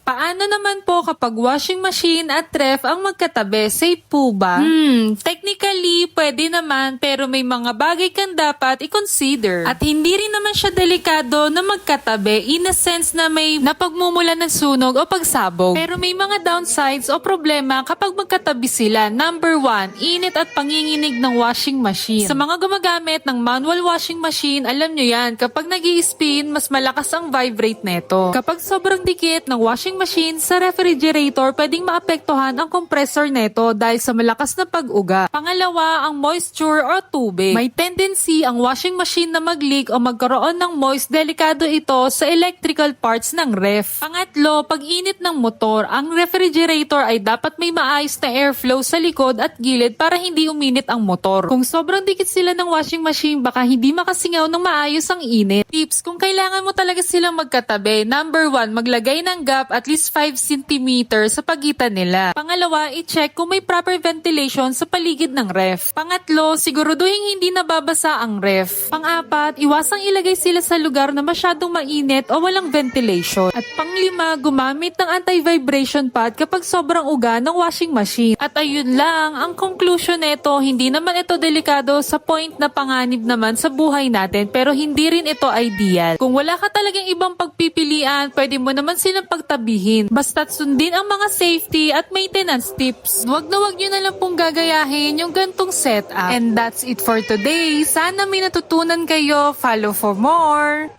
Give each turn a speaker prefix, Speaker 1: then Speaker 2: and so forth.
Speaker 1: Paano naman po kapag washing machine at ref ang magkatabi? Safe po ba? Technically, pwede naman pero may mga bagay kang dapat i-consider. At hindi rin naman siya delikado na magkatabi in a sense na may napagmumula ng sunog o pagsabog. Pero may mga downsides o problema kapag magkatabi sila. Number 1, init at panginginig ng washing machine. Sa mga gumagamit ng manual washing machine, alam nyo yan, kapag nag-i-spin, mas malakas ang vibrate neto. Kapag sobrang dikit ng washing machine sa refrigerator, pwedeng maapektuhan ang compressor neto dahil sa malakas na pag-uga. Pangalawa, ang moisture o tubig. May tendency ang washing machine na mag-leak o magkaroon ng moist, delikado ito sa electrical parts ng ref. Pangatlo, pag-init ng motor, ang refrigerator ay dapat may maayos na airflow sa likod at gilid para hindi uminit ang motor. Kung sobrang dikit sila ng washing machine, baka hindi makasingaw ng maayos ang init. Tips, kung kailangan mo talaga silang magkatabi, number 1, maglagay ng gap at least 5 cm sa pagitan nila. Pangalawa, i-check kung may proper ventilation sa paligid ng ref. Pangatlo, siguraduhin hindi nababasa ang ref. Pang-apat, iwasang ilagay sila sa lugar na masyadong mainit o walang ventilation. At panglima, gumamit ng anti-vibration pad kapag sobrang uga ng washing machine. At ayun lang, ang conclusion nito, hindi naman ito delikado sa point na panganib naman sa buhay natin, pero hindi rin ito ideal. Kung wala ka talagang ibang pagpipilian, pwede mo naman silang pagtabihin. Basta't sundin ang mga safety at maintenance tips. Wag nyo na lang pong gagayahin yung gantong setup. And that's it for today. Sana may natutunan kayo. Follow for more!